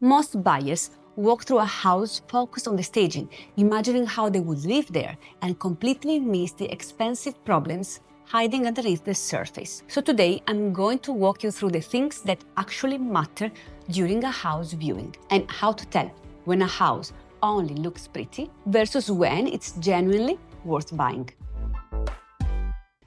Most buyers walk through a house focused on the staging, imagining how they would live there, and completely miss the expensive problems hiding underneath the surface. So today, I'm going to walk you through the things that actually matter during a house viewing and how to tell when a house only looks pretty versus when it's genuinely worth buying.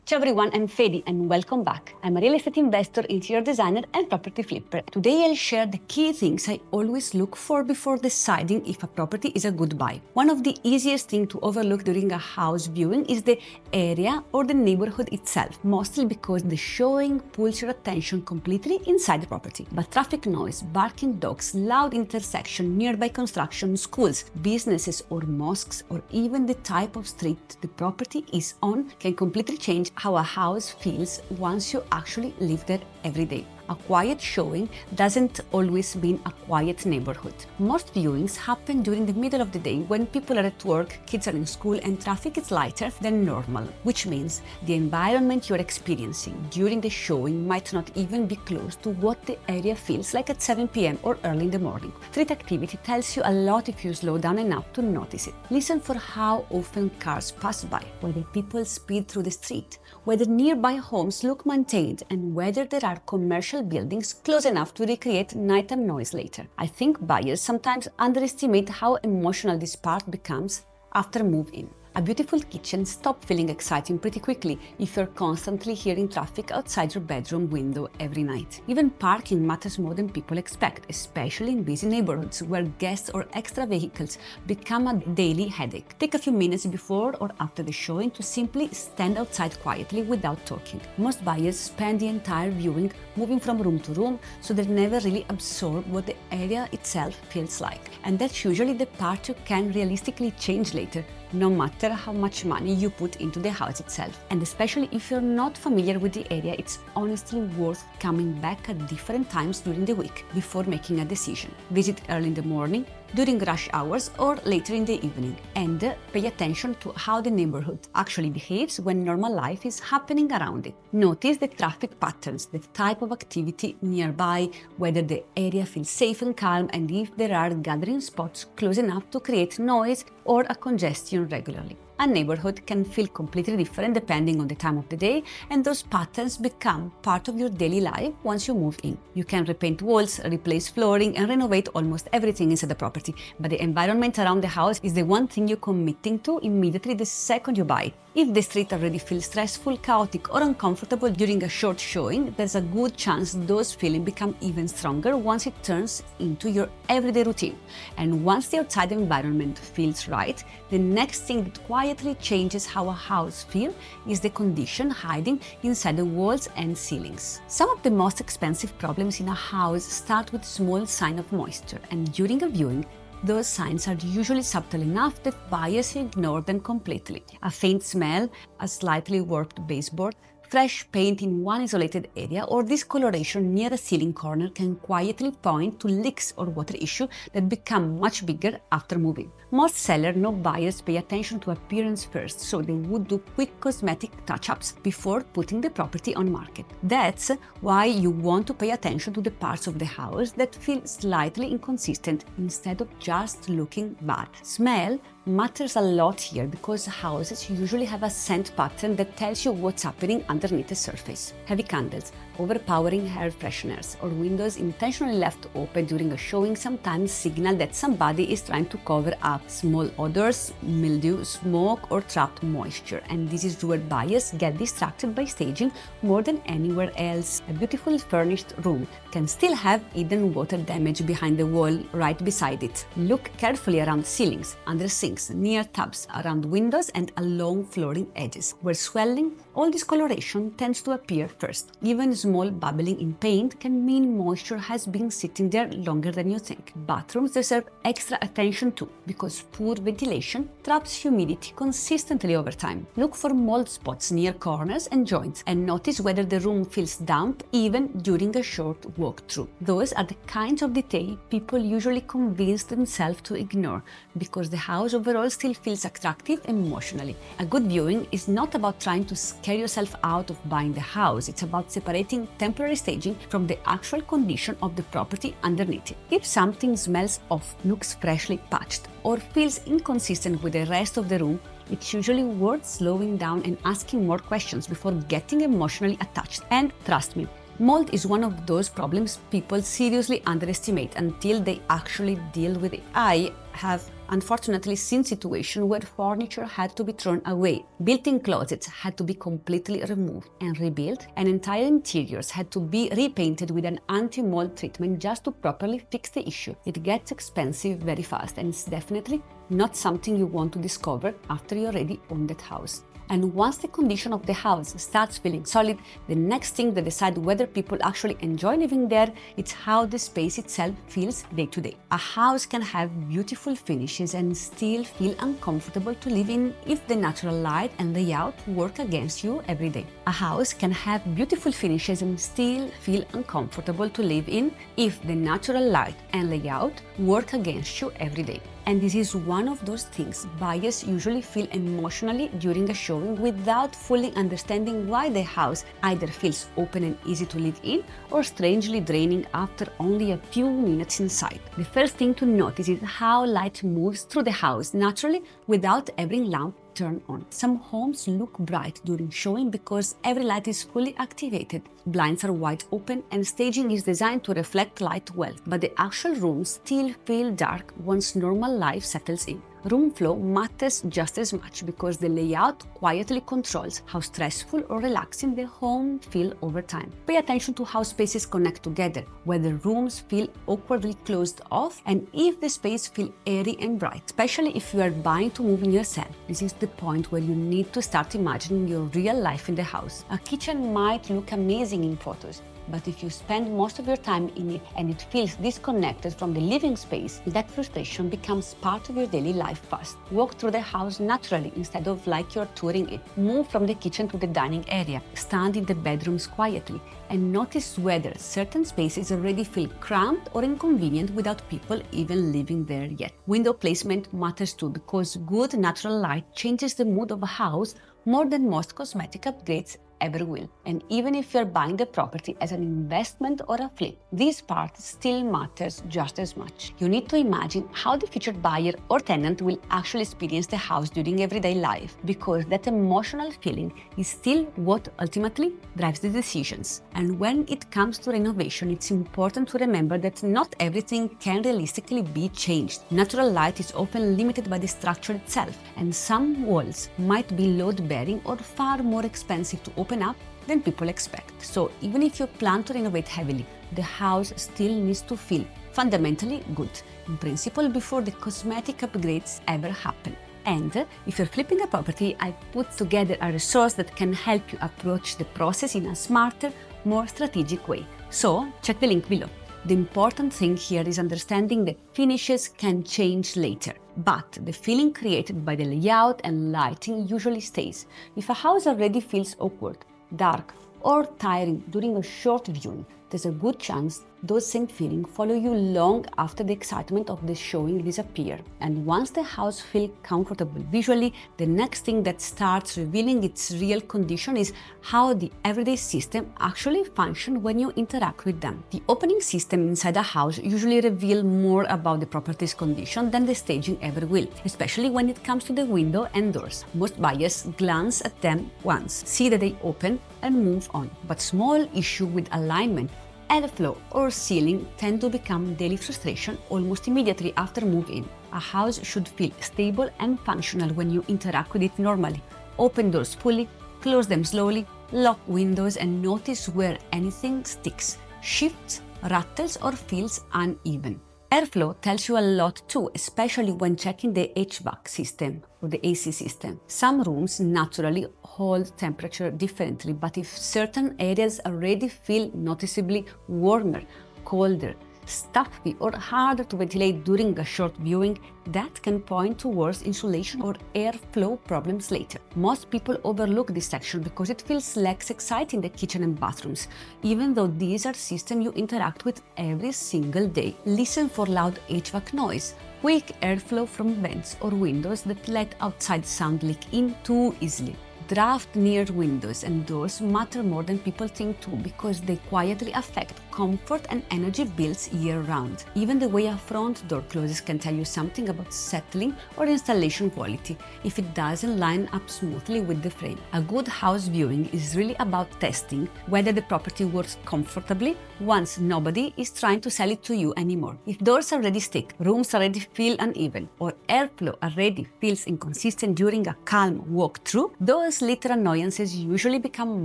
Ciao everyone, I'm Fedi and welcome back. I'm a real estate investor, interior designer and property flipper. Today I'll share the key things I always look for before deciding if a property is a good buy. One of the easiest things to overlook during a house viewing is the area or the neighborhood itself, mostly because the showing pulls your attention completely inside the property. But traffic noise, barking dogs, loud intersection, nearby construction, schools, businesses or mosques, or even the type of street the property is on can completely change how a house feels once you actually live there every day. A quiet showing doesn't always mean a quiet neighborhood. Most viewings happen during the middle of the day when people are at work, kids are in school, and traffic is lighter than normal, which means the environment you're experiencing during the showing might not even be close to what the area feels like at 7 p.m. or early in the morning. Street activity tells you a lot if you slow down enough to notice it. Listen for how often cars pass by, whether people speed through the street, whether nearby homes look maintained, and whether there are commercial buildings close enough to recreate nighttime noise later. I think buyers sometimes underestimate how emotional this part becomes after move-in. A beautiful kitchen stops feeling exciting pretty quickly if you're constantly hearing traffic outside your bedroom window every night. Even parking matters more than people expect, especially in busy neighborhoods where guests or extra vehicles become a daily headache. Take a few minutes before or after the showing to simply stand outside quietly without talking. Most buyers spend the entire viewing moving from room to room, so they never really absorb what the area itself feels like. And that's usually the part you can realistically change later, no matter how much money you put into the house itself. And especially if you're not familiar with the area, it's honestly worth coming back at different times during the week before making a decision. Visit early in the morning, during rush hours, or later in the evening, and pay attention to how the neighborhood actually behaves when normal life is happening around it. Notice the traffic patterns, the type of activity nearby, whether the area feels safe and calm, and if there are gathering spots close enough to create noise or a congestion regularly. A neighborhood can feel completely different depending on the time of the day, and those patterns become part of your daily life once you move in. You can repaint walls, replace flooring, and renovate almost everything inside the property, but the environment around the house is the one thing you're committing to immediately the second you buy it. If the street already feels stressful, chaotic, or uncomfortable during a short showing, there's a good chance those feelings become even stronger once it turns into your everyday routine. And once the outside environment feels right, the next thing that quietly changes how a house feels is the condition hiding inside the walls and ceilings. Some of the most expensive problems in a house start with small signs of moisture, and during a viewing, those signs are usually subtle enough that buyers ignore them completely. A faint smell, a slightly warped baseboard, fresh paint in one isolated area, or discoloration near a ceiling corner can quietly point to leaks or water issues that become much bigger after moving. Most sellers know buyers pay attention to appearance first, so they would do quick cosmetic touch-ups before putting the property on market. That's why you want to pay attention to the parts of the house that feel slightly inconsistent instead of just looking bad. Smell matters a lot here because houses usually have a scent pattern that tells you what's happening underneath the surface. Heavy candles, overpowering air fresheners, or windows intentionally left open during a showing sometimes signal that somebody is trying to cover up small odors, mildew, smoke, or trapped moisture. And this is where buyers get distracted by staging more than anywhere else. A beautifully furnished room can still have hidden water damage behind the wall right beside it. Look carefully around ceilings, under sinks, near tubs, around windows, and along flooring edges, where swelling or discoloration tends to appear first. Even small bubbling in paint can mean moisture has been sitting there longer than you think. Bathrooms deserve extra attention too, because poor ventilation traps humidity consistently over time. Look for mold spots near corners and joints, and notice whether the room feels damp even during a short walkthrough. Those are the kinds of details people usually convince themselves to ignore, because the house overall still feels attractive emotionally. A good viewing is not about trying to scare yourself out of buying the house. It's about separating temporary staging from the actual condition of the property underneath it. If something smells off, looks freshly patched, or feels inconsistent with the rest of the room, it's usually worth slowing down and asking more questions before getting emotionally attached. And trust me, mold is one of those problems people seriously underestimate until they actually deal with it. I have unfortunately seen situations where furniture had to be thrown away, built-in closets had to be completely removed and rebuilt, and entire interiors had to be repainted with an anti-mold treatment just to properly fix the issue. It gets expensive very fast, and it's definitely not something you want to discover after you already own that house. And once the condition of the house starts feeling solid, the next thing that decides whether people actually enjoy living there is how the space itself feels day to day. A house can have beautiful finishes and still feel uncomfortable to live in if the natural light and layout work against you every day. A house can have beautiful finishes and still feel uncomfortable to live in if the natural light and layout work against you every day. And this is one of those things buyers usually feel emotionally during a showing without fully understanding why the house either feels open and easy to live in or strangely draining after only a few minutes inside. The first thing to notice is how light moves through the house naturally without every lamp turn on. Some homes look bright during showing because every light is fully activated. Blinds are wide open and staging is designed to reflect light well, but the actual rooms still feel dark once normal light settles in. Room flow matters just as much because the layout quietly controls how stressful or relaxing the home feels over time. Pay attention to how spaces connect together, whether rooms feel awkwardly closed off, and if the space feels airy and bright, especially if you are buying to move in yourself. This is the point where you need to start imagining your real life in the house. A kitchen might look amazing in photos, but if you spend most of your time in it and it feels disconnected from the living space, that frustration becomes part of your daily life fast. Walk through the house naturally instead of like you're touring it. Move from the kitchen to the dining area. Stand in the bedrooms quietly and notice whether certain spaces already feel cramped or inconvenient without people even living there yet. Window placement matters too because good natural light changes the mood of a house more than most cosmetic upgrades ever will. And even if you're buying the property as an investment or a flip, this part still matters just as much. You need to imagine how the future buyer or tenant will actually experience the house during everyday life, because that emotional feeling is still what ultimately drives the decisions. And when it comes to renovation, it's important to remember that not everything can realistically be changed. Natural light is often limited by the structure itself, and some walls might be load-bearing or far more expensive to open up than people expect. So even if you plan to renovate heavily, the house still needs to feel fundamentally good, in principle, before the cosmetic upgrades ever happen. And if you're flipping a property, I put together a resource that can help you approach the process in a smarter, more strategic way. So check the link below. The important thing here is understanding that finishes can change later, but the feeling created by the layout and lighting usually stays. If a house already feels awkward, dark, or tiring during a short viewing, there's a good chance those same feelings follow you long after the excitement of the showing disappears. And once the house feels comfortable visually, the next thing that starts revealing its real condition is how the everyday system actually functions when you interact with them. The opening system inside a house usually reveals more about the property's condition than the staging ever will, especially when it comes to the window and doors. Most buyers glance at them once, see that they open, and move on. But small issues with alignment, airflow, or ceiling tend to become daily frustration almost immediately after move-in. A house should feel stable and functional when you interact with it normally. Open doors fully, close them slowly, lock windows, and notice where anything sticks, shifts, rattles, or feels uneven. Airflow tells you a lot too, especially when checking the HVAC system or the AC system. Some rooms naturally hold temperature differently, but if certain areas already feel noticeably warmer, colder, stuffy, or harder to ventilate during a short viewing, that can point towards insulation or airflow problems later. Most people overlook this section because it feels less exciting than the kitchen and bathrooms, even though these are systems you interact with every single day. Listen for loud HVAC noise, quick airflow from vents or windows that let outside sound leak in too easily. Draft near windows and doors matter more than people think too, because they quietly affect comfort and energy bills year-round. Even the way a front door closes can tell you something about settling or installation quality if it doesn't line up smoothly with the frame. A good house viewing is really about testing whether the property works comfortably once nobody is trying to sell it to you anymore. If doors already stick, rooms already feel uneven, or airflow already feels inconsistent during a calm walk-through, those little annoyances usually become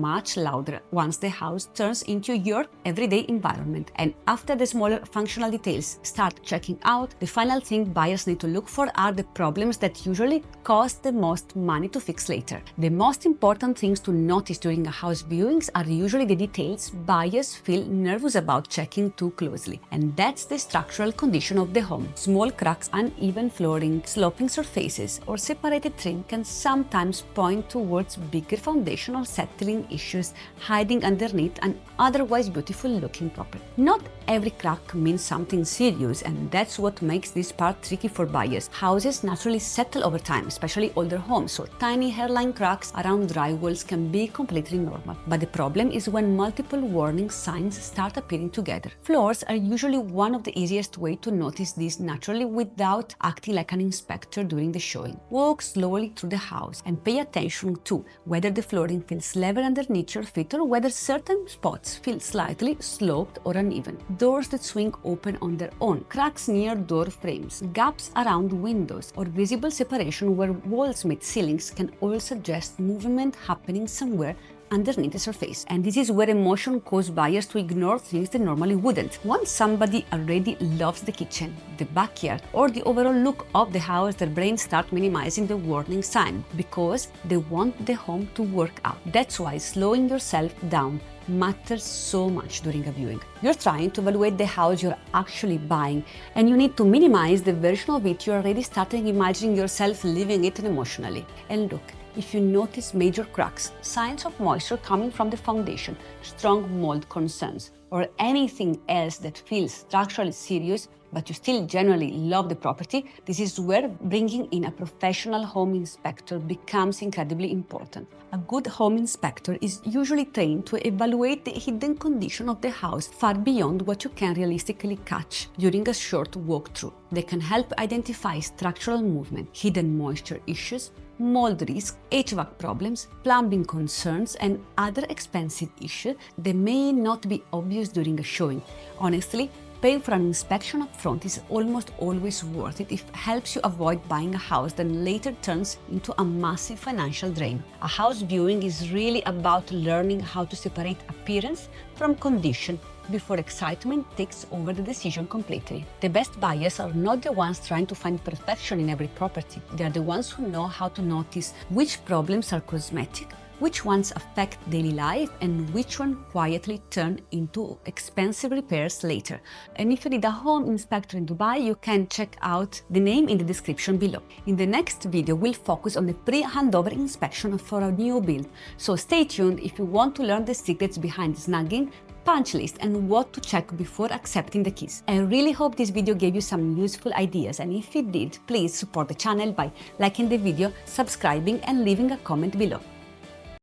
much louder once the house turns into your everyday environment. And after the smaller functional details start checking out, the final thing buyers need to look for are the problems that usually cost the most money to fix later. The most important things to notice during a house viewings are usually the details buyers feel nervous about checking too closely, and that's the structural condition of the home. Small cracks, uneven flooring, sloping surfaces, or separated trim can sometimes point towards bigger foundational settling issues hiding underneath an otherwise beautiful looking property. Not every crack means something serious, and that's what makes this part tricky for buyers. Houses naturally settle over time, especially older homes, so tiny hairline cracks around drywalls can be completely normal. But the problem is when multiple warning signs start appearing together. Floors are usually one of the easiest ways to notice this naturally without acting like an inspector during the showing. Walk slowly through the house and pay attention to whether the flooring feels level underneath your feet or whether certain spots feel slightly sloped or uneven. Doors that swing open on their own, cracks near door frames, gaps around windows, or visible separation where walls meet ceilings can all suggest movement happening somewhere underneath the surface. And this is where emotion causes buyers to ignore things they normally wouldn't. Once somebody already loves the kitchen, the backyard, or the overall look of the house, their brains start minimizing the warning sign because they want the home to work out. That's why slowing yourself down matters so much during a viewing. You're trying to evaluate the house you're actually buying, and you need to minimize the version of it you're already starting imagining yourself living it emotionally. And look, if you notice major cracks, signs of moisture coming from the foundation, strong mold concerns, or anything else that feels structurally serious, but you still genuinely love the property, this is where bringing in a professional home inspector becomes incredibly important. A good home inspector is usually trained to evaluate the hidden condition of the house far beyond what you can realistically catch during a short walkthrough. They can help identify structural movement, hidden moisture issues, mold risk, HVAC problems, plumbing concerns, and other expensive issues that may not be obvious during a showing. Honestly, paying for an inspection up front is almost always worth it if it helps you avoid buying a house that later turns into a massive financial drain. A house viewing is really about learning how to separate appearance from condition before excitement takes over the decision completely. The best buyers are not the ones trying to find perfection in every property. They are the ones who know how to notice which problems are cosmetic, which ones affect daily life, and which one quietly turn into expensive repairs later. And if you need a home inspector in Dubai, you can check out the name in the description below. In the next video, we'll focus on the pre-handover inspection for a new build. So stay tuned if you want to learn the secrets behind snagging, punch list, and what to check before accepting the keys. I really hope this video gave you some useful ideas, and if it did, please support the channel by liking the video, subscribing, and leaving a comment below.